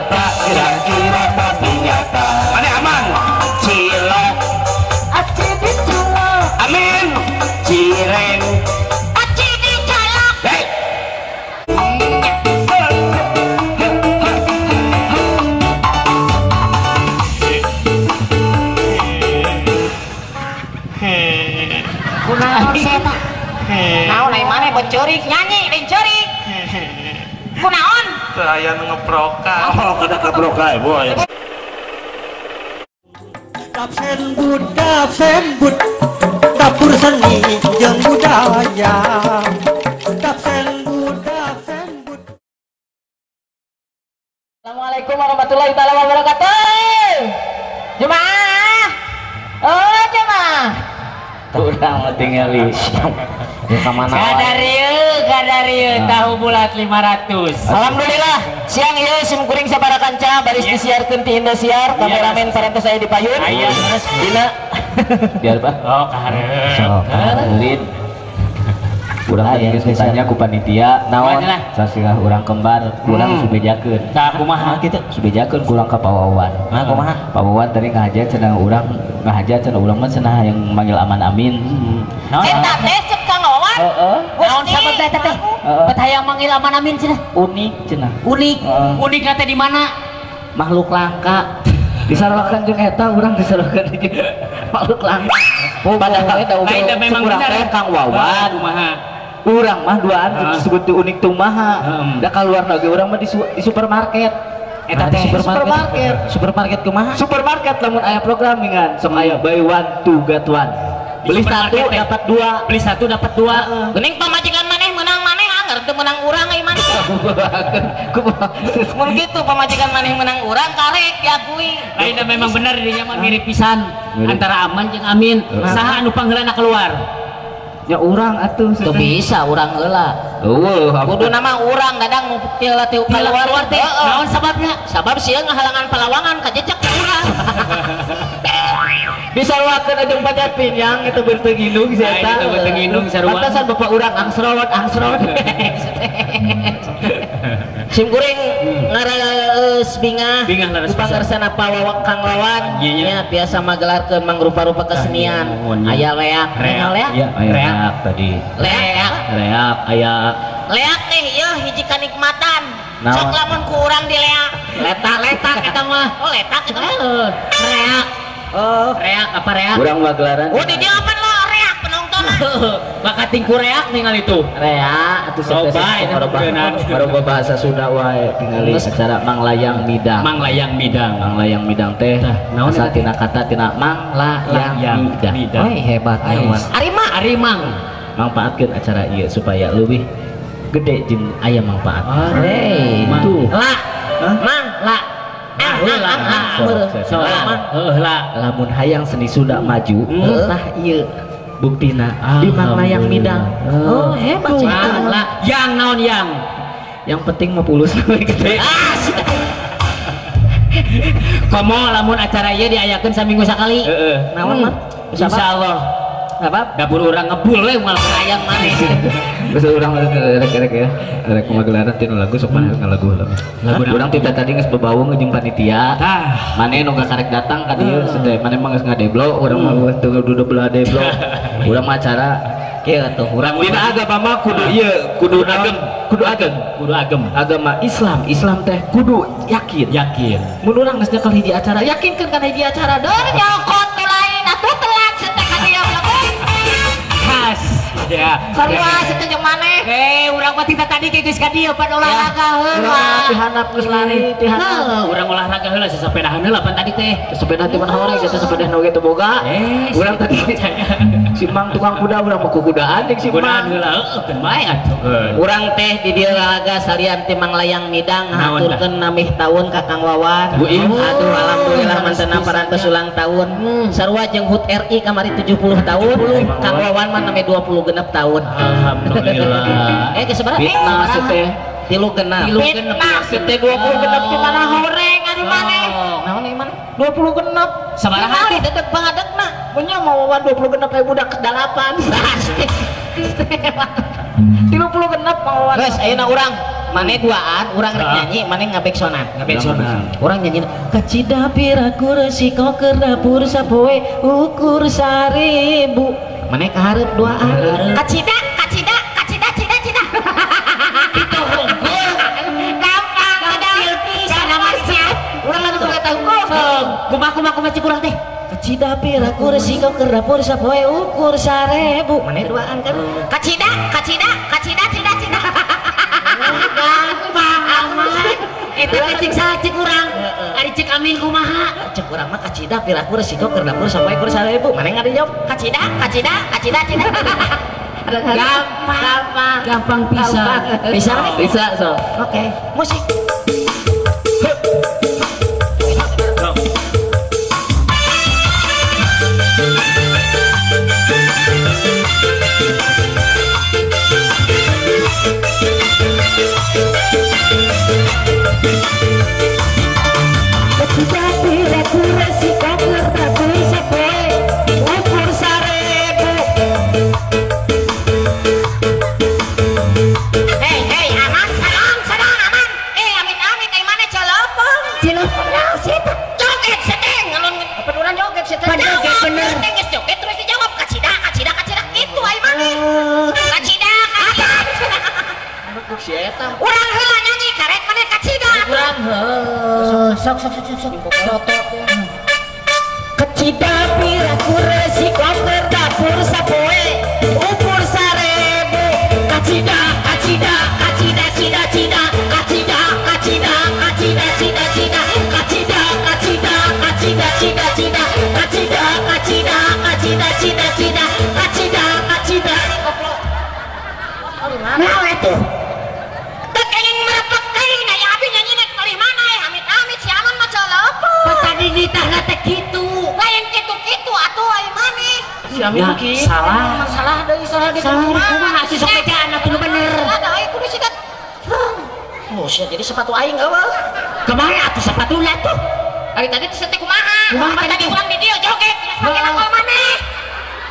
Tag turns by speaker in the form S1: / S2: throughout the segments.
S1: nyata kira-kira tapi nyata mana aman cilok
S2: aci dicolok
S1: amin cireng
S2: aci dicolok
S1: hei
S2: kunaon seta naon ai maneh becerik nyanyi deui cerik kunaon
S1: saya ngeprokan oh kada keprokan boy
S3: Dapsen bud dapur seni jeung budaya Dapsen bud
S2: Assalamualaikum warahmatullahi taala wabarakatuh jemaah oh jemaah
S4: kurang tinggali
S2: kadarieu tahu bulat 500 alhamdulillah siang ieu sim kuring sabaraha kanca baris disiarkeun ti Indosiar kameramen parantos aya di payun aya dina
S4: biar Pak
S2: oh kahareup
S4: urang teh geus ditanya ku panitia naon sasilah urang kembar urang subejakeun
S2: tah kumaha kitu
S4: subejakeun kurang ka Pawawan
S2: nah kumaha
S4: Pawawan tadi ngahajat cenah urang ngahajat cenah urang mah cenah yang manggil aman amin
S2: eta teh cek Kang Wawan naon sabab teh teh bet hayang manggil aman amin cenah
S4: unik cenah
S2: unik teh di mana
S4: makhluk langka disarokan jeung eta urang disarokan jeung makhluk langka padahal eta memang bener Kang Wawan kumaha urang mah duaan disebut unik tumaha da kaluar lagi urang mah di supermarket eta teh supermarket kumaha supermarket lamun aya programingan sok aya buy one to get one beli satu dapat dua
S2: geuning pamajikan maneh menang maneh anger teu menang urang ai maneh mun kitu pamajikan maneh menang urang karek diakui lain memang bener dirinya mah mirip pisan antara aman jeung amin saha anu pangheulana keluar
S4: ya urang atuh
S2: teu bisa urang heula
S4: eueuh
S2: kudu nama urang dadang nu tila teu keluar teh naon sababna sabab sieun ngahalangan palawangan ka jejak urang
S4: bisa ruakeun jeung pajat pinyang itu beuteung indung si eta
S2: itu beuteung indung sarua
S4: pantasan bapak urang angsrot
S2: sim kuring ngaraeus bingah pangarsana Kang Wawan nya biasa magelarkeun mangrupa-rupa kesenian aya leak
S4: reak tadi leak aya
S2: leak teh ieu hiji kanikmatan sok lamun ku urang dileak letak eta mah oh letak eta mah reak reak apa reak
S4: urang magelaran
S2: oh di dia apa lo reak penonton bakating ku reak ningali itu
S4: reak atuh baru bahasa Sunda wae tingali acara manglayang midang teh asal tina kata tina manglayang midang oh hebat
S2: arimang
S4: mangpaatkeun acara ieu supaya leuwih gede jeung aya manfaat
S2: tuh
S4: lamun hayang seni Sunda maju tah ieu buktina di manglayang midang
S2: oh hebat yang naon
S4: yang penting mah pulus gede
S2: komo lamun acara ieu diayakeun saminggu sakali
S4: naon mah
S2: insyaallah
S4: apa
S2: dapur urang ngebul we moal hayang maneh
S4: geus urang rek ya rek magelaran tina lagu sok maneh ngalagu urang tita tadi geus bebaung jeung panitia maneh nu karek datang ka dieu sedaya maneh mah geus ngadeblo urang mah teu dudu belah deblo urang mah acara kieu atuh urang dina agama mah kudu agem agama Islam teh kudu yakin mun urang geus nyekel hiji acara yakinkeun kana hiji acara
S2: deur nyokot teh lain atuh telat setek ka dieu
S4: ya
S2: sarua setenjeng maneh urang mah tita tadi ke geus ka dieu pan olahraga heula
S4: dihanap geus lari
S2: urang olahraga heula sasepedahan heula pan tadi teh
S4: sepeda teh mana orang jatuh sepeda nu teu boga urang tadi si Mang tukang kuda urang mah kudaan deuk si Mang
S2: heula keun bae atuh urang teh di dieu olahraga salian teh manglayang midang haturkeun namih taun ka Kang Wawan aduh alhamdulillah mantenna parantos ulang tahun sarua jeung HUT RI kamari 70 tahun Kang Wawan mah name 20 genep tahun alhamdulillah geus sabaraha
S4: fitnah teh
S2: 3 genep fitnah teh 20 genep di mana horeng ari maneh naon ieu maneh 20 genep sabaraha teh dedeg pangadegna mun nya mau 20 genep aya budak kedalapan 30 genep mau geus ayeuna urang Mane duaan, urang rek nyanyi, mane ngabeksonan.
S4: Ngabeksonan.
S2: Urang nyanyi kacida piraku resiko keur dapur sapoe ukur 1000. Mane kaharep duaan. Kacida. Itu unggul. Gampang ada pisan amasnya. Urang anu teu tahu kok. Kumaha cik urang teh. Kacida piraku resiko keur dapur sapoe ukur 1000. Mane duaan kan. Kacida. Gampang amat. Eta cik sacik urang. Ari cik Amin kumaha? Cik urang mah kacida piraku resiko keur dapur sapoe ukur 1000. Mane ngadijawab kacida. Gampang bisa so. Oke, musik. Urang heula nyanyi karek mana kacida. Urang sok. Kacida piraku resiko keur dapur sapoe ukur 1000. Kacida. Nah itu. Ditanya teh gitu, lain gitu atuh ai maneh.
S4: Ya, salah
S2: deui kumaha si sok bejaan atuh bener.
S1: Ada ai kudu sigat.
S2: Oh, sia jadi sepatu aing eueuh.
S1: Kemana atuh sepatuna tuh? Ari tadi teh teh kumaha? Tadi ulang di dieu joget, pake nakal maneh.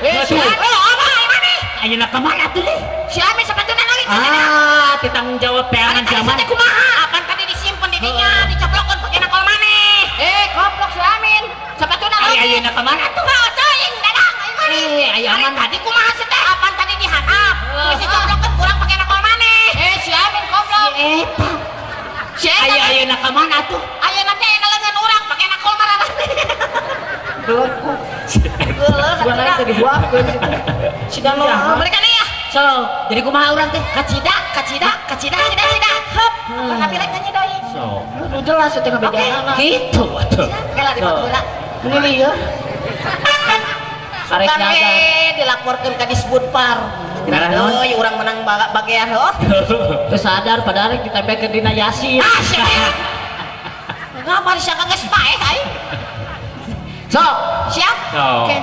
S1: Apa ai maneh?
S4: Ayeuna kemana tuh nih?
S1: Si Ami sepatuna lagi.
S4: Ditanggung jawab peangan zaman.
S1: Tadi kumaha? Apaan tadi disimpen di dinya, diceplokkeun pake nakal maneh. Goblok si Amin. Sepatuna lagi.
S4: Ayeuna kemana tuh?
S1: Teuing dadang ai maneh.
S4: Aya aman
S1: tadi kumaha sih teh? Apaan tadi dihandap? Terus diceplokkeun kurang pake nakal maneh. Si Amin goblok. Si Eta.
S4: Ayeuna kemana tuh?
S1: Ayeuna teh leungeun urang pake nakal maneh.
S2: Gua naik ke dibuakeun situ.
S1: Sidan lo mereka nih ya.
S2: So, jadi kumaha urang teh?
S1: Kacida. Hop. Tapi rek nyanyi deui.
S4: So,
S2: Nu jelas teh ngabejaan.
S4: gitu atuh.
S1: Kela di batura.
S2: Ini ya. Karek
S1: Kan
S2: jaga.
S1: dilaporkeun ka Disbudpar. Euy urang menang bagean heuh.
S2: Teu sadar pada arek ditempelkeun dina Yasin.
S1: Ngapa siapa geus paeh aing?
S2: So,
S1: Siap?
S4: So.
S1: Oke.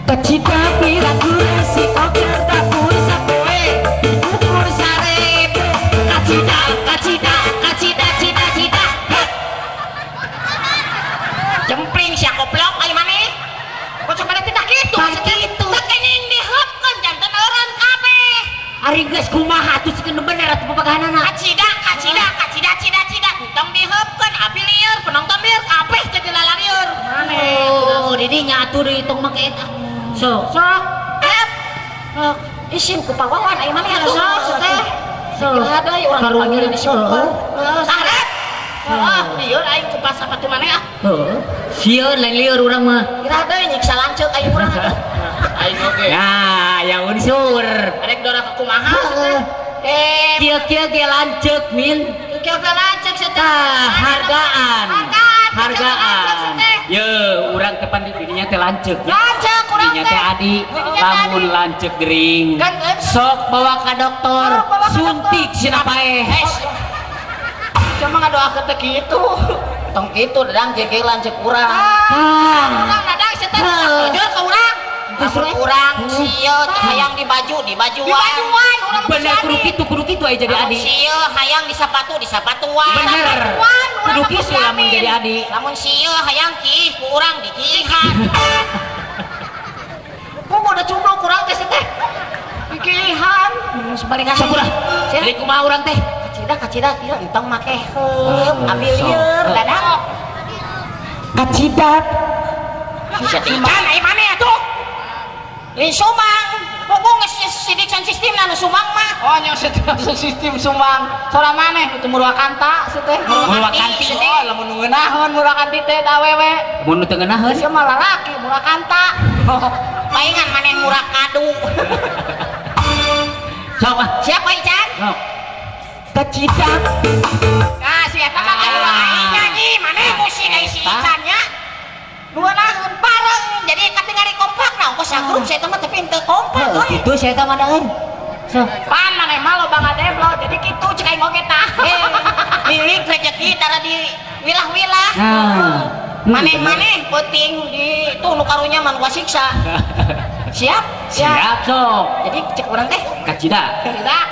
S2: kacida piraku resiko keur dapur sapoe ukur 1000.
S1: Kacida. Jempling sia goblok ai maneh. Kok sampe teh kitu?
S2: Kitu.
S1: Teh kening diheupkeun janten eureun kabeh.
S2: Ari geus kumaha atuh sikeun bener atuh papagahanana.
S1: Kacida. Tong diheupkeun abi lieur, penonton lieur kabeh jadi lalalieur.
S2: Oh, didinya atuh dihitung make eta. So,
S1: Hep. Isin ku pawawan ai maneh atuh. Teh. Ada urang panggil di Disbudpar. Sarep. Lieur aing ku pas sapatu maneh ah.
S2: sieun lain lieur urang mah.
S1: Kira deui nyiksa lanceuk aing urang atuh.
S4: Aing oge.
S2: Nah, yang unsur.
S1: Arek dora kumaha teh?
S2: Kieu-kieu ge lanceuk min.
S1: Kieu ka lanceuk teh.
S2: Hargaan.
S1: Hargaan.
S4: Ye, urang teh pan didinya teh lanceuk.
S1: Lanceuk urang
S4: Didinya
S1: teh.
S4: teh adi, lamun lanceuk gering.
S1: Kan
S2: Sok bawa ka dokter, suntik sina paeh.
S1: cuma ngadoakeun teh kitu. Tong kitu dadang jege lanceuk urang. Urang dadang teh jujur ka urang. Justru urang sieu teh hayang di bajuan urang
S2: Bener kudu kitu aya jadi adi.
S1: sieu hayang di sapatuan.
S2: Bener. Kudu kitu lamun jadi adi.
S1: Lamun sieu hayang kih ku urang dikihan. Kudu udah cumblok urang teh teh. Dikihan. Sebaliknya
S2: Sakurah. Jadi kumaha urang teh?
S1: kacida ieu entong make heup abi lieur dadang.
S2: Kacidat.
S1: Can ai mane atuh? Li sumang. Pokok sidik sistemna nu sumang mah.
S2: Oh nya sistem sumang. Sora maneh itu Murwakanta teh.
S1: Murwakanti
S2: Oh lamun ngeunaheun Murwakanti teh da awewe.
S4: Mun teu ngeunaheun
S2: Sia mah lalaki Murwakanta.
S1: Paingan maneh Murakadu.
S4: sok ah
S1: Siapa Ican?
S4: sok
S2: Kacidat.
S1: Si eta mah kadua aing nyanyi, maneh musi deui si Ican nya. Duanaheun bareng, jadi katinggali kompak nah ongkos sagrup saya teh mah teu teu kompak we.
S2: Kitu sia eta mah daeun.
S1: Pan maneh mah loba ngadeblo, jadi kitu cek aing oge tah. Milik rezeki tara di wilah-wilah. Maneh-maneh penting di itu nu karunya mah gua siksa. Siap?
S4: siap sok
S1: Jadi cek urang teh.
S4: kacida
S1: Tidak.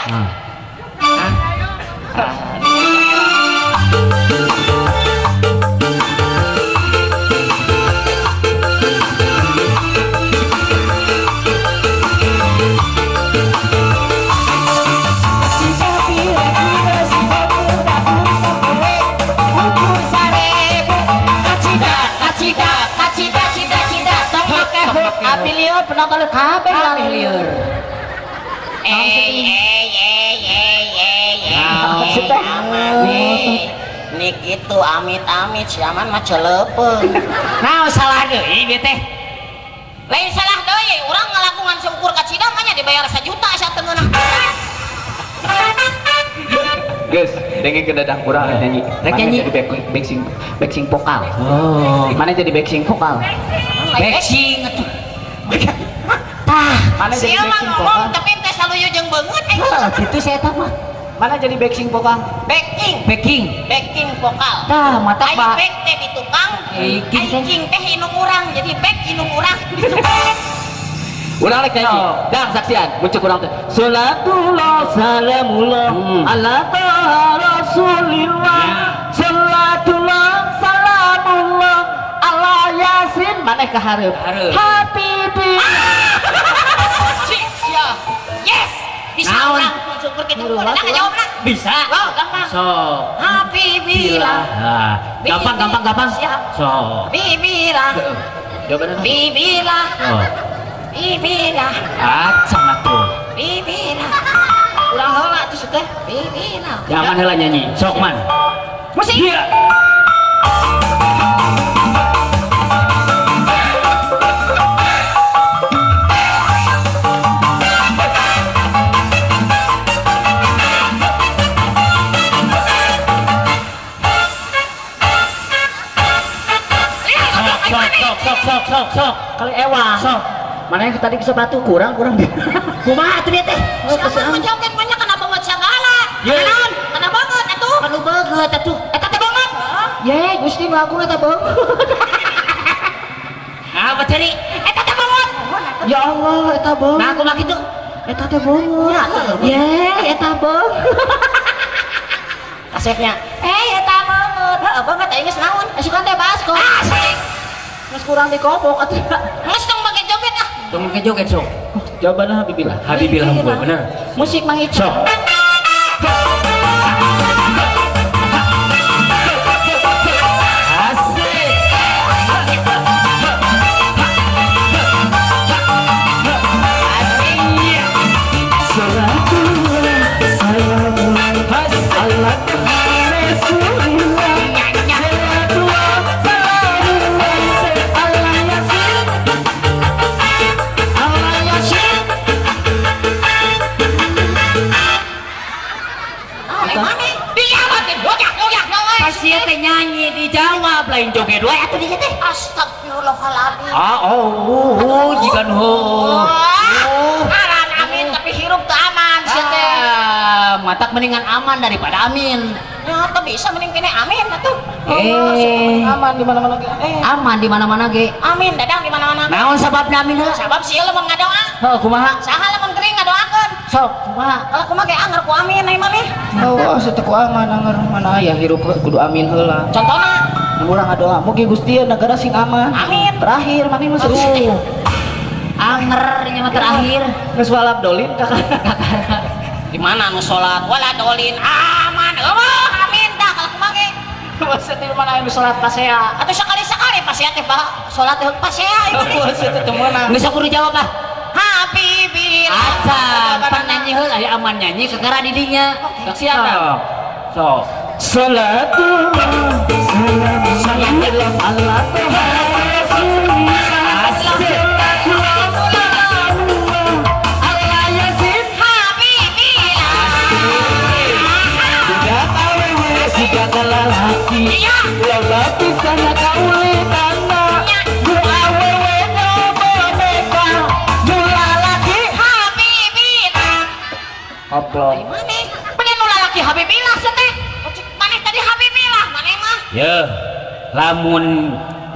S2: Abilio pernah kali kabeh lari lieur.
S1: Nik itu amit-amit si aman mah celepeung.
S2: Naon salah deui ieu teh?
S1: Lain salah deui, urang ngalakungan seukur kacida mah nya dibayar 1 juta asa teu ngeunah.
S4: geus dengeng ke dadang kurang nyanyi
S2: Rek nyanyi.
S4: jadi backsing vokal mana jadi backsing vokal
S2: Bexing atuh.
S4: mana jadi
S1: Sia mah
S4: backsing vokal
S1: ngomong tapi teh saluyu jeung beungeut
S2: Kitu saya eta mah.
S4: mana jadi backsing vokal
S1: backing vokal.
S2: Tah mata
S1: Aing
S2: Pak.
S1: back teh di tukang,
S2: King teh.
S1: aing teh inung urang jadi back inung urang.
S4: urang rek nyanyi dang saksian muncul kurang teh salatullah salamullah ala taha rasulillah salatullah salamullah ala yasin maneh ka hareup habibi
S1: Sia. Yes. Bisa
S2: Naon?
S1: urang syukur kitu urang jawabna.
S4: bisa
S1: Oh, gampang.
S4: sok
S1: Habibillah.
S4: gampang
S1: Siap.
S4: sok
S1: Bibilah.
S4: jawabannya
S1: Bibilah.
S4: oh
S1: Bibilah.
S4: acang atuh
S1: Bibilah. Urang heula tuh teh. Bibilah.
S4: jangan heula nyanyi sok man
S1: Musik.
S2: Sok kali ewang. Sok. Mana yang tadi ke sepatu kurang. Kumaha atuh dia teh?
S1: Siapa menjawabkan banyak kenapa buat segala?
S2: Yeun.
S1: Kenapa banget atuh?
S2: Anu beungeut atuh.
S1: Eta teh banget.
S2: Ye, Gusti ngaku eta beungeut.
S4: apa cari
S1: Eta teh banget.
S2: Ya Allah, eta beungeut.
S1: Nah, kumaha kitu?
S2: Eta teh beungeut. Ye, eta beungeut.
S1: Kasepnya. Eta banget. Heeh, banget aing geus naon?
S2: Asukan teh basko.
S1: Asik.
S2: Geus kurang dikopok atuh.
S1: Geus tong bagi joget ah.
S4: tunggu ke joget sok jawabannya Habibillah Habibillah unggul bener
S2: Musik Mang Ico.
S4: sok
S2: Sia teh nyanyi dijawab lain joget we atuh dieu teh.
S1: Astagfirullahaladzim.
S4: jika
S1: Aran amin tapi hirup teu aman sia teh.
S2: Matak mendingan aman daripada amin.
S1: Ya teu bisa mending kene amin atuh.
S2: Aman di mana-mana ge. Aman di mana-mana ge.
S1: Amin dadang di mana-mana.
S2: Naon sababna amin heula?
S1: Sabab sieun lamun ngadoa.
S2: Heuh kumaha?
S1: Saha lamun gering ngadoakeun.
S2: Sok kumaha?
S1: Kalau kumaha ge anger ku amin ai maneh.
S2: Oh, seteku aman anger mana aya hirup kudu amin heula.
S1: Contohna
S2: Urang ngadoa mugi Gusti negara sing aman.
S1: amin.
S2: Terakhir maneh mah seru.
S1: Anger nya mah terakhir.
S2: Geus walab dolin kakak.
S1: Di mana anu salat wala dolin aman Maksud di mana yang sholat pasea? Atau sekali-sekali pasea teh bah sholat teh pasea itu. Maksud itu mana?
S2: Geus kudu jawab lah.
S1: Habibi.
S2: Acan pan nyanyi heul aya aman nyanyi kekara di dinya. Sok siapa?
S4: Sok. Salatullah salam ala lalaki lalaki sana kauli tanda nu awewe nyoba beka nu lalaki
S1: Habibina.
S4: apa
S1: Mana? Mana nu lalaki Habibillah teh? Mana tadi Habibillah? Mana mah?
S4: ya lamun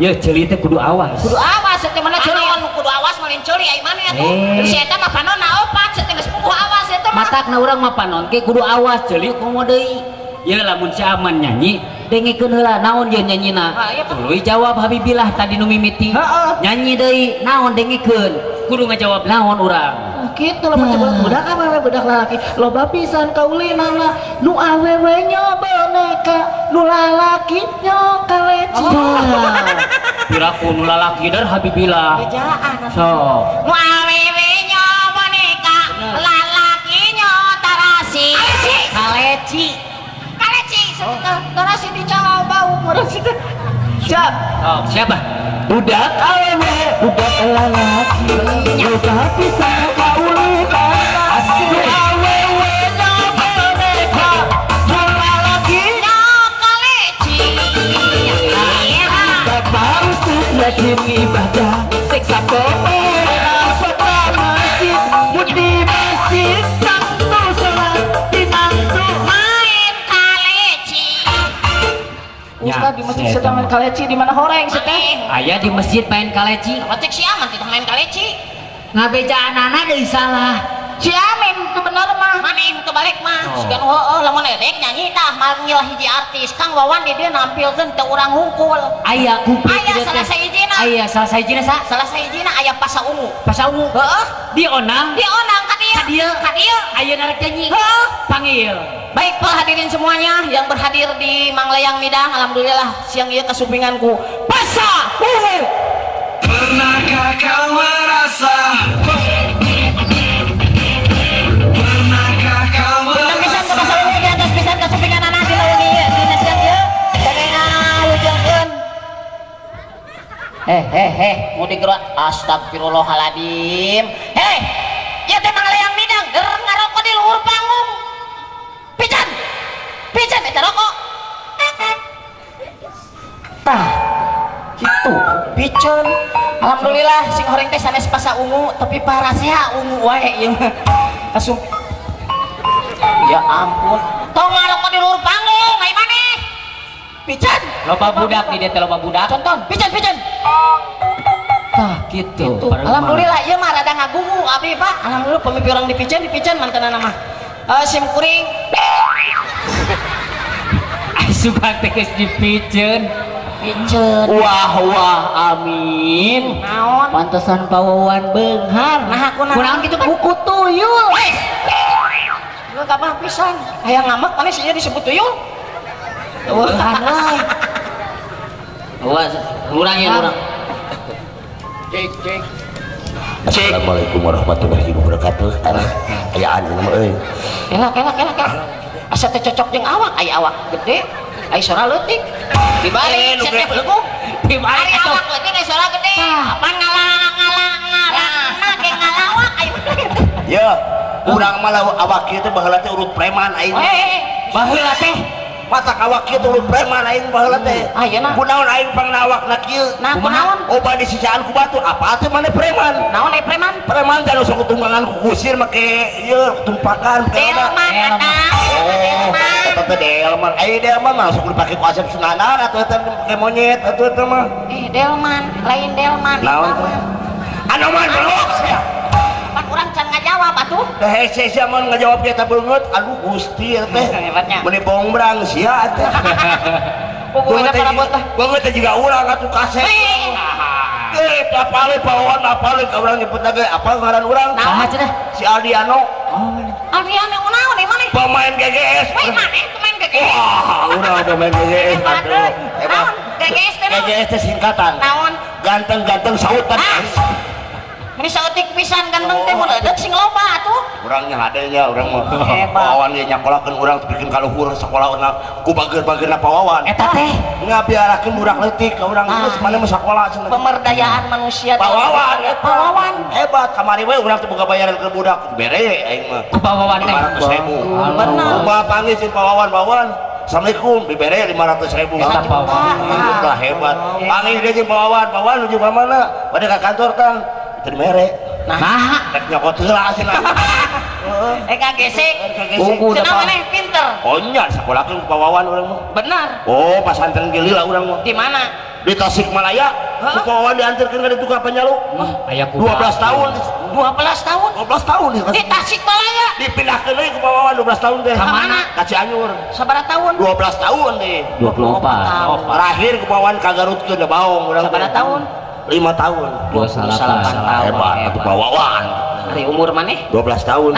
S4: ya ceuli teh kudu awas
S1: Kudu awas teh mana ceuli anu kudu awas malin ceuli ai mana atuh. Terus eta mah panonna opat teh geus kudu awas eta mah.
S2: Matakna urang mah panon ke kudu awas ceuli komo deui.
S4: ya lamun si aman nyanyi
S2: Dengikeun heula naon jeung nyanyina.
S4: tuluy jawab Habibillah tadi nu mimiti
S2: Nyanyi deui naon dengikeun.
S4: kudu ngajawab
S2: Naon urang?
S1: Gitu lah macam budak awewe budak lalaki loba pisan kaulinana nu awewe nya boneka nu lalaki nya kaleci.
S4: piraku nu lalaki dar Habibillah
S1: Bejaan
S4: sok
S1: nu awewe nya boneka lalaki nya tarasi.
S2: Kaleci.
S1: Kaleci tarasi dicawa bau merasi teh. Siap.
S4: sok siapa
S3: budak awewe budak lalaki budak pisan kauli tanda nu awewe nya boneka nu lalaki
S1: Nya kaleci.
S3: harus rajin ibadah siksa pemerintah pada masjid di masjid santu sholat dinantu
S1: Main kaleci.
S4: Ustaz
S1: di masjid sedang main kaleci di mana horeng teh?
S4: aya di masjid main kaleci
S1: Cek si Aman tidak main kaleci.
S2: Ngabejaanana deui salah.
S1: Si Amin itu bener mah. Mana yang kebalik mah? Segan lamun edek nyanyi tah manggil hiji artis. Kang Wawan di dia nampilkeun teu urang hungkul.
S2: Aya kumpul
S1: Aya salah sahijina.
S2: Aya salah sahijina sa?
S1: Salah sahijina aya pasa ungu.
S2: Pas ungu.
S1: Heeh.
S2: Di onang.
S1: Di onang ka dieu. Ka dieu.
S2: Aya narek nyanyi.
S1: Heeh.
S2: Panggil.
S1: Baik para hadirin semuanya yang berhadir di Manglayang Midang, alhamdulillah siang ieu kasupinganku pasa ungu.
S5: Pernahkah kau merasa? Pernahkah kau
S1: Pisan
S5: merasa?
S1: ke pasa ungu di atas pisan kasupingan anak di lawan ieu di nasihat ieu. Dagena wujudkeun. Mau digerak astagfirullahaladzim. Ya teh Manglayang Midang ngarokok di luhur panggung. Pican eta rokok. Tah, gitu. Pican. Alhamdulillah sing horeng teh sanes pasa ungu, tapi parasea ungu wae ieu mah. Langsung. Ya ampun. Tong ngarokok di luhur panggung, ai maneh? Pican.
S4: loba budak di dia teh loba budak
S1: Conton, pican.
S4: tah gitu
S1: Alhamdulillah ieu mah rada ngagugu abi Pak. Alhamdulillah pemimpin orang di pican mantanana mah. Sim kuring.
S4: suka teh geus dipiceun
S1: Pican.
S2: Wah amin.
S1: Naon?
S2: Pantesan pawawan beunghar.
S1: Nah aku
S2: Kunaon kitu buku tuyul.
S1: Lu kabah pisan. Aya ngamak mana sih disebut tuyul?
S2: Beunghar euy. Awas, urang ya urang.
S1: Cek.
S6: Assalamualaikum warahmatullahi wabarakatuh. Ayaan ini mah euy.
S1: Kelak. Asa teh cocok jeung awak, aya awak gede, aya suara leutik. Dibalik cek teh leukuh. Ari awak leutik aya suara gede. Pan ngalang ge ngalawak aya.
S6: Ya, urang mah awak kieu teh baheula teh urut preman aing.
S1: Baheula teh
S6: Mata awak kieu teh urut preman aing baheula teh.
S1: Ayeuna.
S6: Kunaon aing pangnawakna kieu?
S1: Nah, kunaon?
S6: Oba disisaan ku batur, apa teh maneh preman?
S1: Naon ai preman?
S6: Preman teh sok tunggangan ku kusir make ieu tumpakan
S1: Delman eta.
S6: Oh, eta teh delman. Delman mah sok dipake ku asep sunganan atuh teh pake monyet atuh teh mah.
S1: Delman, lain Delman.
S6: Naon teh? Anoman belok sia.
S1: Pan urang can ngajawab atuh.
S6: Teh hese sia mun ngajawab kita beungeut, aduh Gusti teh.
S1: Hebatnya.
S6: Meni bombrang sia teh.
S1: Pokoknya para botah.
S6: Beungeut teh juga urang atuh kasep. Apalin pawawan apalin ka urang nyebut lagi apa ngaran urang?
S1: Naon cenah?
S6: Si Aldiano.
S1: Adrian yang naon di mana?
S6: Pemain GGS.
S1: Weh mana pemain
S6: Wah, udah main GGS. Aduh, hebat.
S1: GGS teh naon?
S6: GGS teh singkatan.
S1: Naon?
S6: Ganteng-ganteng sautan.
S1: Ini sautik pisan ganteng teh mun eudeuh sing loba atuh.
S6: Urangnya hadenya urang mah.
S1: Hebat.
S6: Pawawan dia nyakolakeun urang bikin kaluhur sakolahna ku bageur-bageurna pawawan.
S1: Eta teh
S6: ngabiarakeun budak leutik ka urang geus mana mah sakola cenah.
S1: pemberdayaan manusia.
S6: Pawawan,
S1: Pawawan.
S6: hebat. Kamari we urang teh boga bayaran ke budak bere aing mah.
S2: Ku pawawan teh
S6: 500.000.
S1: Bener.
S6: Kumaha panggil si pawawan. Assalamualaikum, dibere 500.000.
S1: Eta pawawan.
S6: Udah hebat. Panggil dia jeung pawawan nuju ka mana? Pada ka kantor tang. Itu mere.
S1: Nah,
S6: Rek nyokot heula cenah.
S1: gesek.
S2: Unggul
S1: Cenah
S2: apa?
S1: maneh pinter.
S6: Oh nya sakolakeun pawawan urang mah.
S1: Benar.
S6: Oh, pasantren gili lah urang mah.
S1: Di mana?
S6: Di Tasikmalaya. Ku pawawan diantarkeun ka ditu ka penyalu.
S2: aya
S6: 12 tahun.
S1: 12 tahun.
S6: 12 tahun
S1: Di Tasikmalaya.
S6: dipindahkeun deui ku pawawan 12 tahun teh.
S1: Ka mana?
S6: Ka Cianjur.
S1: Sabaraha tahun?
S6: 12 tahun deh.
S2: 24
S6: Terakhir ku pawawan ka Garutkeun da baong urang.
S1: Sabaraha tahun?
S6: 5 tahun.
S2: 28
S1: tahun.
S6: Hebat atuh pawawan.
S1: Hari umur maneh?
S6: 12 tahun.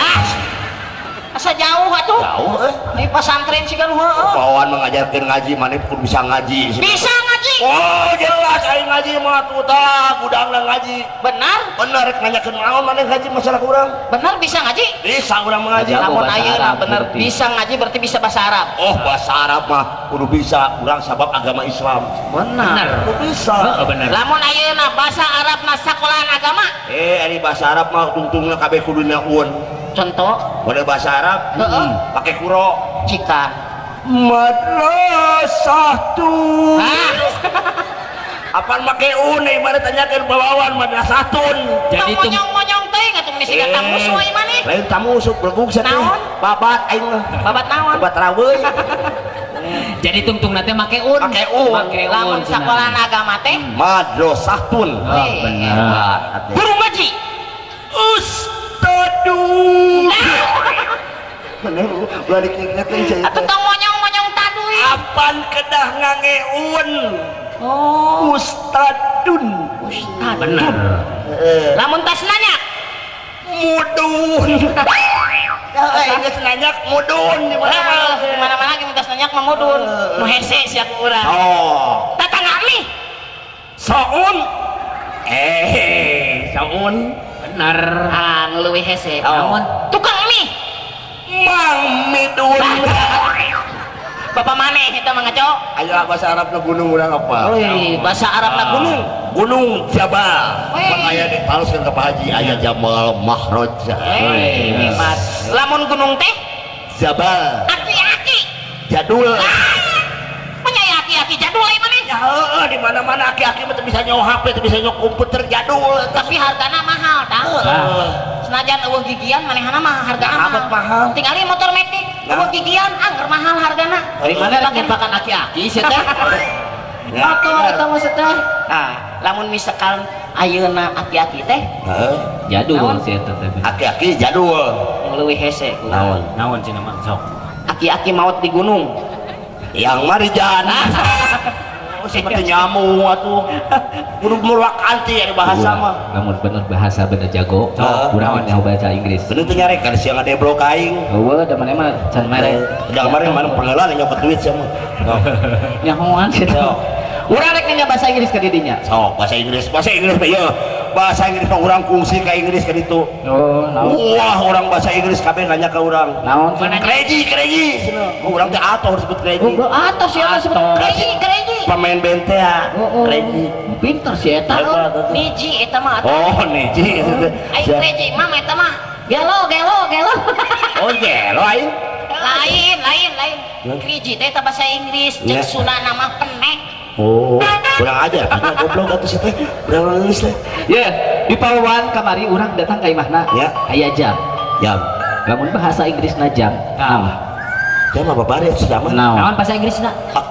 S1: Asa jauh atuh?
S6: Jauh
S1: Di pesantren sih kan heeh.
S6: pawawan mengajarkeun ngaji maneh kudu bisa ngaji.
S1: Bisa ngaji.
S6: Oh, jelas aing ngaji mah tuh tah gudangna ngaji.
S1: Benar?
S6: Bener rek nanyakeun naon maneh ngaji masalah urang.
S1: Benar bisa ngaji?
S6: Bisa urang mengaji.
S2: Jago
S1: Lamun
S2: bahasa
S1: ayeuna
S2: Arab
S1: bener
S2: berarti.
S1: bisa ngaji berarti bisa bahasa Arab.
S6: Oh, bahasa Arab mah kudu bisa urang sabab agama Islam.
S1: Benar.
S6: Kudu bisa.
S2: bener
S1: Lamun ayeuna bahasa Arab na sakolahan agama.
S6: Ari bahasa Arab mah tungtungna kabeh kudu naun.
S1: Contoh,
S6: Pada bahasa Arab
S1: heeh,
S6: pakai kuro.
S1: jika
S6: Madrasah tuh.
S1: ah,
S6: Apaan make une ibarat tanyakeun bawawan madrasatun.
S2: jadi itu
S1: monyong-monyong teh atuh meni siga tamu suai maneh.
S6: Lain tamu usuk belegug sa teh.
S1: Naon?
S6: Babat aing mah.
S1: Babat naon?
S6: Babat raweuy.
S2: jadi tungtung nanti make un
S6: Make un.
S1: Lamun sakolahan agama teh
S6: Madrasatun.
S2: benar
S1: guru ngaji.
S6: Ustadun. Bener ulah dikinget teh saya.
S1: Atuh tong monyong-monyong taduy.
S6: Apaan kedah ngangeun?
S1: Oh,
S6: Ustadun.
S2: benar
S1: lamun tas nanya.
S6: Mudun. Geus nanya mudun di mana-mana.
S1: Di mana-mana ge tas nanya mah mudun. Nu hese sia ku urang.
S6: Oh.
S1: Tatangga mi.
S6: Saun. Saun.
S2: benar
S1: Ah, nu leuwih hese.
S6: Oh.
S1: Namun tukang mi.
S6: Mang Midun.
S1: Bapak maneh eta mah ngaco.
S6: Ayo bahasa Arab na gunung urang apa?
S1: Oi, bahasa Arabna gunung.
S6: Gunung Jabal.
S1: Weh.
S6: Makanya ditaluskeun ka Pak Haji aya Jamal Mahraj.
S1: Hebat. Lamun gunung teh
S6: Jabal.
S1: aki-aki.
S6: Jadul.
S1: Punya aki-aki jadul ai maneh.
S6: Ya heueuh di mana-mana aki-aki mah teu bisa nyawa HP, teu bisa nyawa komputer jadul.
S1: Tapi hargana mahal tah. Senajan eueuh gigian manehna mah hargana
S6: Nah, mahal.
S1: Tingali motor metik eueuh gigian angger mahal hargana.
S2: dari mana lagi pakan aki-aki sih teh
S1: Motor eta mah teh. Nah, lamun misalkan ayeuna aki-aki teh
S6: Heeh.
S2: jadul sih eta teh
S6: Aki-aki jadul.
S1: nu leuwih hese ku.
S6: Naon?
S2: naon sih nama sok
S1: Aki-aki maut di gunung.
S6: Yang marijan. Oh, seperti nyamuk atuh. Kudu meruak anti ya bahasa mah.
S4: namun bener bahasa bener jago kurang nyaho baca Inggris
S6: Bener teh nyarek kan siang ada blok aing.
S4: eueuh da mana mah can mere
S6: Udah kemarin mana pengalaman nyopot duit sama.
S4: nyahoan sih urang rek nanya bahasa Inggris ka didinya
S6: Sok bahasa Inggris mah ya. Bahasa Inggris mah urang kungsi ka Inggris ka ditu.
S4: oh naon
S6: Wah, orang bahasa Inggris kabeh nanya ka urang.
S4: naon
S6: Kreji. Urang teh atuh harus sebut kreji.
S1: Atos ya sebut gereji.
S6: Pemain band teh kreji.
S4: pinter sih eta
S6: Hebat.
S1: Niji eta mah.
S6: Oh, niji.
S1: Ai gereji mah eta mah. Gelo.
S6: Oh, gelo aing.
S1: Lain. Gereji teh eta bahasa Inggris, jeung
S6: Ya.
S1: sunana mah penek.
S6: Oh, kurang ajar. Karena goblok atuh sih teh. Urang nulis teh.
S4: ya di Pawawan kamari urang datang ka imahna
S6: Ya.
S4: aya jam
S6: Jam.
S4: lamun bahasa Inggrisna jam naon
S6: Jam apa bari sudah mah?
S4: naon
S2: bahasa Inggrisna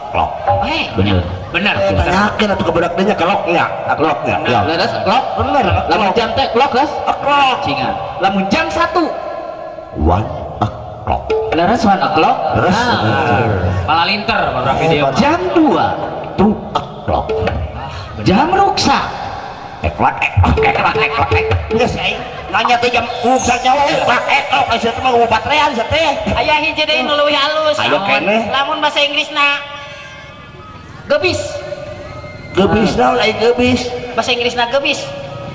S6: Clock.
S1: Heh,
S4: bener
S2: benar
S6: Tanyakeun atuh ka budak teh nya clocknya. Clocknya. Ya.
S4: leres clock
S6: Bener.
S4: lamun jam teh clock geus
S6: Clock.
S4: cingan lamun jam 1
S6: 1 o'clock.
S4: leres 1 o'clock
S6: Terus
S2: pala linter orang video
S4: jam 2
S6: 2 o'clock.
S4: jam ruksa
S6: Geus aing nanya teh jam saja asa teh mah baterean teh.
S1: Aya hiji deui nu leuwih halus.
S6: Aya keneh.
S1: Lamun bahasa Inggrisna gebis.
S6: Gebis naon ai gebis?
S1: Bahasa Inggrisna gebis.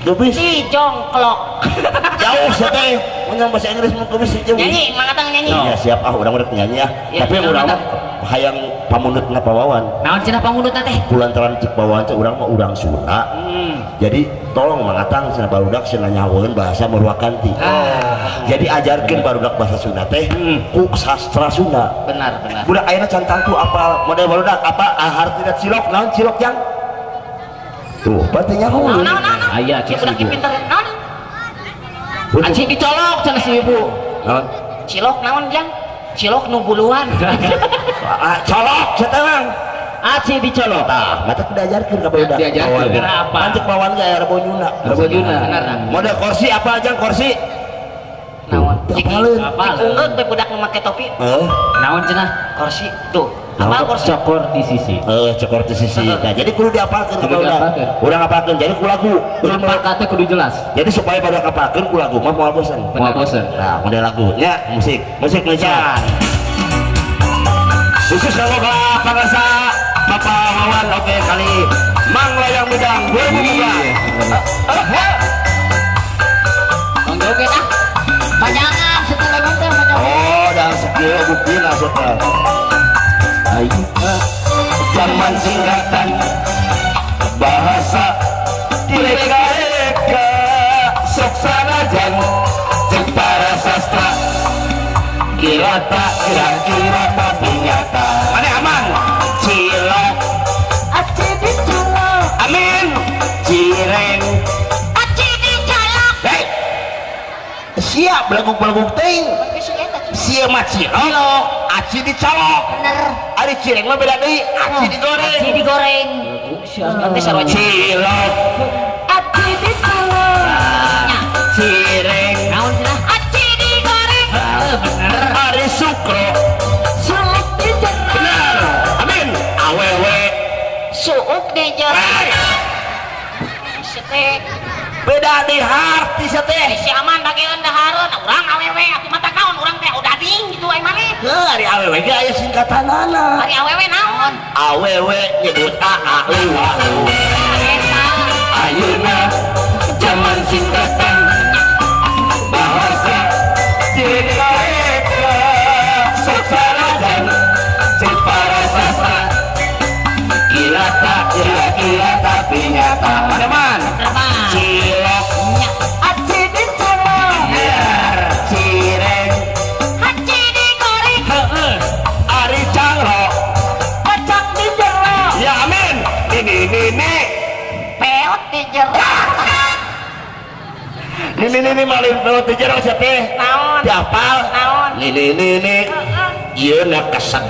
S6: Gebis
S1: Si jongklok.
S6: jauh teh. Mun bahasa Inggris mah gebis jauh.
S1: Nyanyi, mangatang nyanyi.
S6: Iya siap urang nyanyi ya. Tapi urang hayang pamunutna pawawan.
S2: Naon cenah pangundutna teh?
S6: Kulantaran cek pawawan teh urang mah urang Sunda. Jadi tolong mangatang cenah barudak cenah nyaweun bahasa Murwakanti. Jadi ajarkeun barudak bahasa Sunda teh ku sastra Sunda.
S2: Benar.
S6: Budak ayeuna can tangtu apal model barudak apa artina cilok naon cilok yang tuh berarti nyaho
S2: Aya cik
S1: Budak
S2: ibu.
S1: pinter naon?
S2: Aci dicolok cenah si ibu.
S6: naon
S1: Cilok naon jang? Cilok nu buluan.
S6: colok setelah
S2: Aci dicolok.
S6: tah mata diajarkeun ka barudak
S2: Diajarkeun apa?
S6: pancek pawan ge aya rebo nyuna model kursi apa aja kursi
S1: Naon?
S6: apaleun
S1: Diungeuk teh budak nu make topi.
S2: Naon cenah?
S1: Kursi tuh. Apa kursi?
S2: Cokor di sisi.
S6: cokor di sisi nah jadi kudu diapalkeun ka barudak urang apalkeun jadi ku lagu
S2: Kata kudu jelas.
S6: jadi supaya pada apalkeun ku lagu mah moal bosan nah model lagunya musik Indonesia khusus semoga pangarsa Bapak Wawan oke kali Mang Layang Midang 2015
S2: Oke dah.
S1: Banyakan setelah teh banyak.
S6: oh dan sekieu bukti maksudnya ayo zaman singkatan bahasa direka-reka sok sanajan jeung para sastra kira tapi nyata mana aman cilok
S1: Aci dicolok.
S6: amin cireng
S1: Aci dicolok.
S6: hei siap belaguk-belaguk ting siap mah cilok aci dicolok
S1: Bener.
S6: ari cireng mah beda deui aci digoreng
S1: Aci digoreng. Nanti sarua
S6: cilok
S1: Aci dicolok.
S6: cireng
S1: Naon cenah? Aci digoreng.
S6: ari sukro
S1: Suuk dijerok.
S6: benar amin awewe
S1: Suuk dijerok. Sete
S6: beda di hati seteh
S1: si aman bageun dahareun urang awewe atuh mata naon urang teh udah ding gitu ai maneh.
S6: hari awewe ge aya singkatanana
S1: Ari awewe naon?
S6: awewe nyebut aau
S1: Eta.
S6: ayeuna zaman singkatan bahasa direka-reka sok sanajan jeung para sastra kira tapi nyata teman cilok
S1: Aci dicolok.
S6: cireng
S1: Aci digoreng.
S6: ari cangro
S1: Kacang dijerok.
S6: ya amin ini
S1: Peot dijerok.
S6: ini malin peut di jero teh
S1: Naon?
S6: diapal
S1: Naon?
S6: ini ieu na keset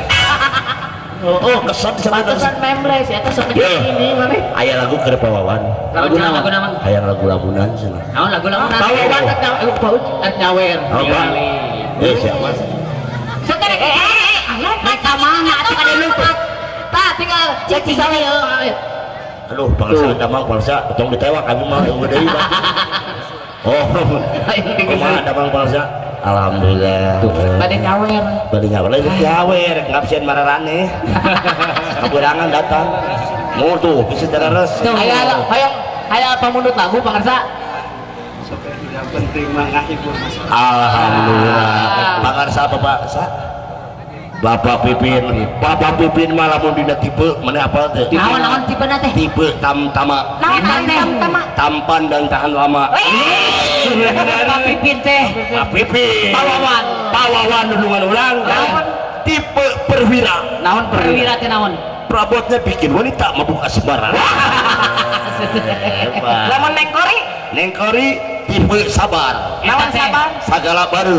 S6: keset
S1: Pantesan membles ya terus
S6: Yo.
S1: ini maneh.
S6: aya lagu keur pawawan
S2: Lagu naon?
S6: hayang lagu-lagunan cenah
S2: Naon lagu-lagu
S6: Pawawan
S2: nyawer.
S6: siapa
S1: Sekarang mereka mana atuh kada lupa. Tah tinggal cek di sana ya.
S6: aduh bangsa damang bangsa tong ditewak kami mah eueuh deui Bang. Oh kumaha damang bangsa alhamdulillah
S2: Bade nyawer.
S6: beli nyawer lagi nyawer ngabsen mararane kaburangan datang mau tuh bisa teres
S2: Aya pamundut lagu pangarsa.
S6: alhamdulillah pangarsa Bapak Pipin mah lamun dina tipe mana apa teh
S2: Naon tipena teh?
S6: tipe tamtama
S1: Naon
S6: tampan dan tahan lama
S2: Bapak Pipin teh.
S6: Pak Pipin pawawan nulungan urang tipe perwira
S2: Naon perwira teh naon?
S6: perabotnya bikin wanita mabuk asmara
S1: Lamun Neng Kori
S6: tipe sabar
S1: naon sabar?
S6: sagala baru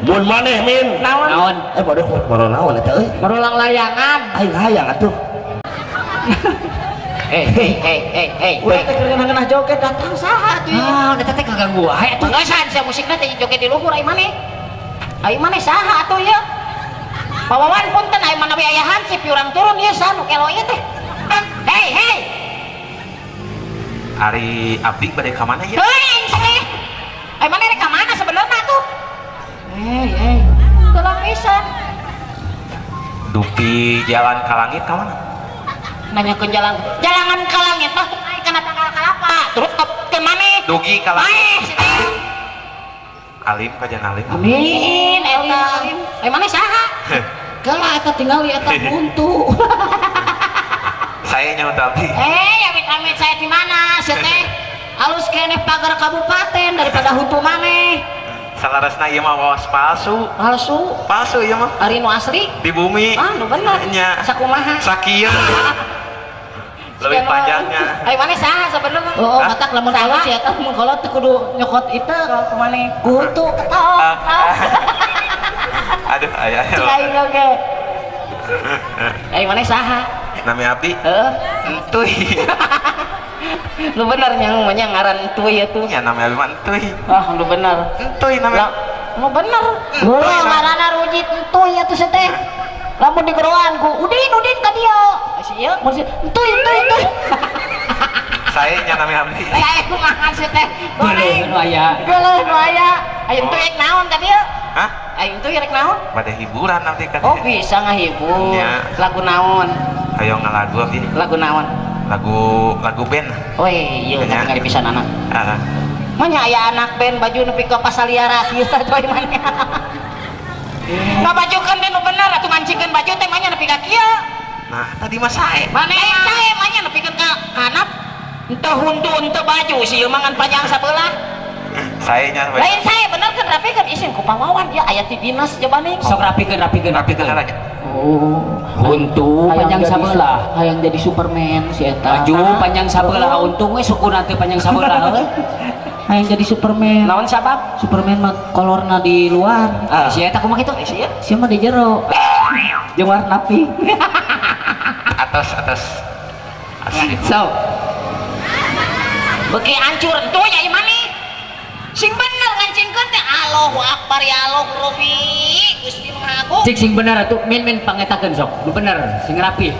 S6: mun maneh min
S2: Naon?
S6: pada maro naon eta euy
S1: Merulang layangan.
S6: aing hayang atuh
S1: Hei. Urang teh keur ngeunah joget datang saha tuh.
S2: Ah, eta teh kaganggu wae atuh.
S1: Tunggasan sia musikna teh joget di luhur ai maneh. Ai maneh saha atuh ya? Pawawan punten ai manawi aya hansip urang turun ieu sanu elo ieu teh. Hei.
S7: Ari abdi bade ka mana ya?
S1: Heuh, sedih. Mana rek ka mana sebenarnya tuh? Tolong pisan.
S7: Dupi jalan ka langit ka mana?
S1: Nanya ke jalan ke langit mah naik kana tanggal kalapa. Terus ke mana?
S7: Dugi ka langit. Alim kajian alim.
S1: Amin, Elim. Mana saha? Geula eta tinggal eta buntu.
S7: Saya nyawa tadi.
S1: Amit-amit saya di mana? Sia teh halus keneh pagar kabupaten daripada hutu maneh.
S7: Salaresna ieu mah wawas palsu.
S1: Palsu
S7: ieu mah.
S1: ari nu asli
S7: Di bumi.
S1: nu bener
S7: Nya.
S1: sakumaha
S7: Sakieu. Lebih panjangnya.
S1: Mana saha sebenarnya? Matak lamun saha sia teh mun kolot teh kudu nyokot itu kalau kumaneh kutu ketok.
S7: Aduh, aya.
S1: Aing oge. Mana saha?
S7: Nami abdi. Entuy.
S1: Lu bener nyang ngaran entuy atuh.
S7: Ya nami abdi mah entuy.
S1: Lu bener.
S7: Entuy nami.
S1: Lu bener. Heula ngaranna rujit entuy atuh teh. Lamun digeroan ku udin ka dieu. Sia mun entuy.
S7: Saya nya nami abdi.
S1: Saya kumaha teh.
S3: Geuleuh nu aya.
S1: Aya entuy rek naon ka dieu?
S7: Hah?
S1: Aya entuy rek naon?
S7: Pada hiburan nanti kan.
S1: Oh bisa ngahibur.
S7: Ya.
S1: Lagu naon?
S7: Ayo ngalagu abdi.
S1: Lagu naon?
S7: Lagu band.
S1: Oh iya,
S7: Ya.
S1: ngali pisan anak.
S7: Ah.
S1: Manya aya anak band baju nepi ka pasaliara ieu coy maneh. Ngabajukeun teh nu bener atuh ngancingkeun baju teh manya nepi ka kieu.
S7: Nah, tadi mah sae.
S1: Maneh sae manya nepikeun ka kanap. Henteu huntu henteu baju si ieu mangan panjang sabelah.
S7: Sae nya.
S1: Lain sae bener kan rapikeun isin ku pawawan ya aya ti dinas jabane.
S3: Sok rapikeun.
S7: Rapikeun aja.
S3: Oh, huntu panjang sabelah.
S1: Hayang jadi Superman si eta.
S3: Baju panjang sabelah untung we suku nanti panjang sabelah heuh.
S1: Hayang jadi Superman.
S3: Naon sabab?
S1: Superman mah kolorna di luar.
S3: Si eta kumaha kitu?
S1: Sia mah di jero. Jeung warna pink.
S7: Atas. Asli.
S3: So,
S1: Beki hancur tuh ya imani. Sing bener ngancingkeun teh Allahu Akbar ya Allah Rabbi. Gusti Maha
S3: cik sing bener atuh min pangetakeun sok. Nu bener sing rapi.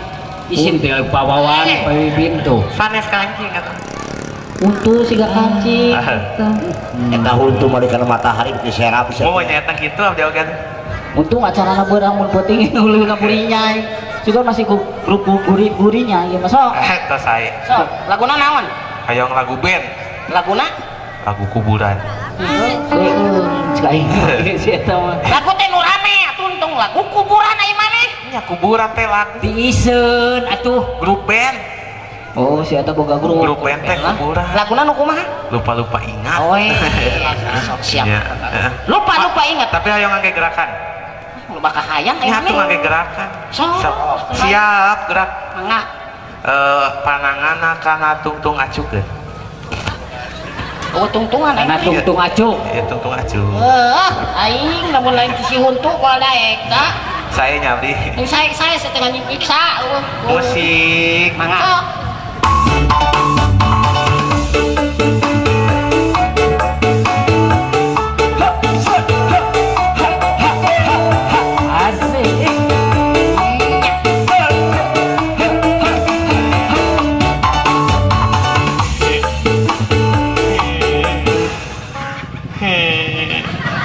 S3: Isin teh pawawan pemimpin tuh.
S7: Sanes kancing atuh.
S1: Untu siga kancing.
S6: Eta huntu mah dikana matahari di serap.
S7: Mau nyata gitu abdi oge.
S1: Untung acarana beurang mun penting hulu ngapurinya. Juga masih grup gurinya ieu mah sok.
S7: Eta sae.
S1: Sok, laguna naon?
S7: Hayang lagu band.
S1: Laguna?
S7: Lagu kuburan.
S1: Cek aing. Si eta mah. Lagu teh nu rame atuh untung lagu kuburan ai maneh.
S7: Nya kuburan teh lagu.
S3: Diiseun atuh
S7: Grup band.
S1: Oh, si eta boga
S7: Grup band teh kuburan.
S1: Laguna nu kumaha?
S7: Lupa ingat.
S1: Oh iya, sok siap.
S7: Ya.
S1: Lupa ingat.
S7: Tapi hayang ngangge gerakan.
S1: Lupa kahayang
S7: Ya
S1: ini.
S7: tuh ngangge gerakan.
S1: Sok.
S7: Siap gerak.
S1: Mangga.
S7: Pananganna kana tungtung acukeun.
S1: Oh, tungtungan
S3: karena
S1: aing.
S3: tungtung acung.
S7: Ya tungtung acu.
S1: Aing lamun lain si huntu kuada eta.
S7: Saya nyabdi.
S1: Saya setengah nyiksa.
S7: Musik.
S1: Mangga. Sok.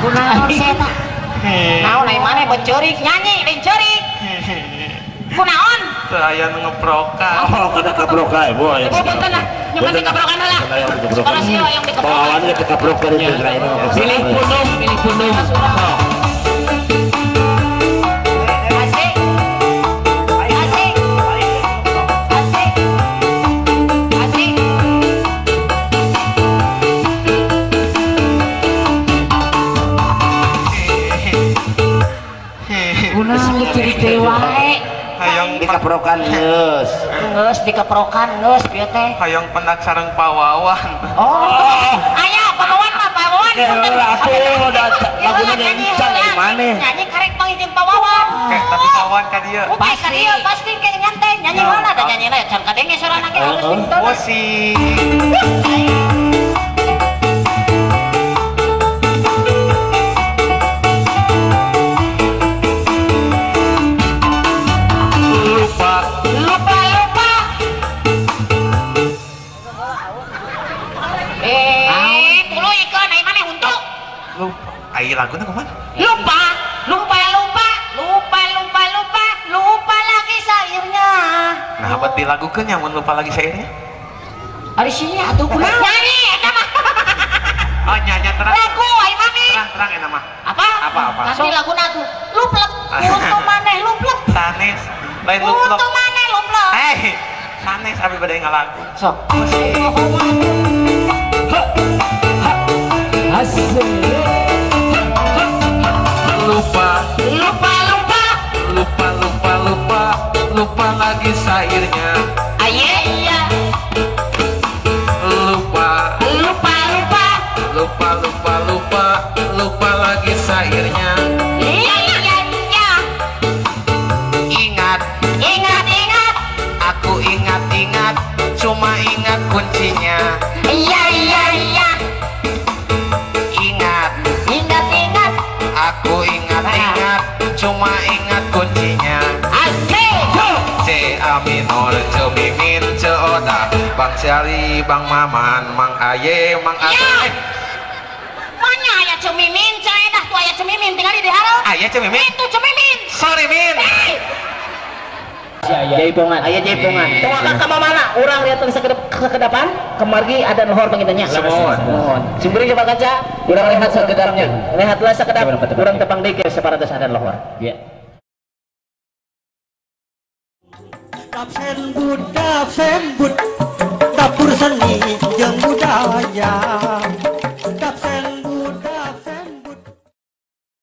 S1: Kunaon seta? Naon ai maneh becerik nyanyi lain cerik. Kunaon?
S7: Teu aya nu ngeprokan.
S6: Oh, kada kaproka ibu aya.
S1: Betul lah. Nyoba dikabrokan lah. Sekolah sih yang dikabrokan.
S6: Pawawan ge kaproka itu Israel.
S3: Pilih pundung.
S1: Asik. Asik. Asik.
S3: Kunaon cerik teh wae.
S7: Hayang
S6: Dikaprokan geus.
S1: Geus dikeprokan geus pieu teh.
S7: hayang pendak sareng pawawan.
S1: Oh, aya pawawan mah pawawan.
S6: Atuh laguna nyanyi dari maneh.
S1: Nyanyi karek pangijing pawawan.
S7: Kayak tapi pawawan ka dieu.
S1: Pasti ka dieu pasti kayak nyantai nyanyi mana da nyanyina can kadenge sorana ge harus dintun.
S7: Musik.
S1: Lupa.
S7: lagunya kemana?
S1: Lupa, lupa, lupa, lupa, lupa, lupa, lupa lagi sairnya.
S7: Nah, buat dilagukan yang lupa lagi sairnya.
S1: Ada sini atuh kunaon? Nyanyi, eta mah.
S7: Oh, nyanyi terang.
S1: Lagu ai mami.
S7: Terang enak mah.
S1: Apa?
S7: Apa?
S1: Nanti laguna tuh. Luplek. Untuk maneh luplek.
S7: Sanes. Lain luplek.
S1: Untuk maneh luplek.
S7: Hei, sanes abi bade ngalagu.
S1: Sok.
S7: Lupa,
S1: Lupa, lupa.
S7: lupa, lupa, lupa, lupa lagi sairnya.
S1: Aye, iya.
S7: Lupa,
S1: Lupa, lupa.
S7: lupa, lupa, lupa, lupa lagi sairnya.
S1: Iya, iya, iya.
S7: Ingat,
S1: Ingat, ingat.
S7: aku ingat-ingat, cuma ingat kuncinya.
S1: Iya, iya, iya.
S7: Ingat,
S1: Ingat, ingat.
S7: aku ingat-ingat, cuma ingat kuncinya.
S1: Asik.
S7: C A minor, C mimin, C oda, Bang Syari, Bang Maman, Mang Aye, Mang
S1: Ya.
S7: Ate.
S1: Mana aya cemimin, cenah tuh aya cemimin tinggal di hareup.
S7: Aye C mimin.
S1: Itu cemimin.
S7: Sorry Min.
S2: Jaipongan, aya jaipongan. Tong akang ka mana? Urang lihat sekedapan, kemargi ada lohor pangitanya. Mohon. Simbring coba kaca, urang lihat sekedapnya. Lihatlah sekedap, urang tepang deui ke separatus ada lohor. Iya.
S8: Absen bud, dapur seni jeung budaya.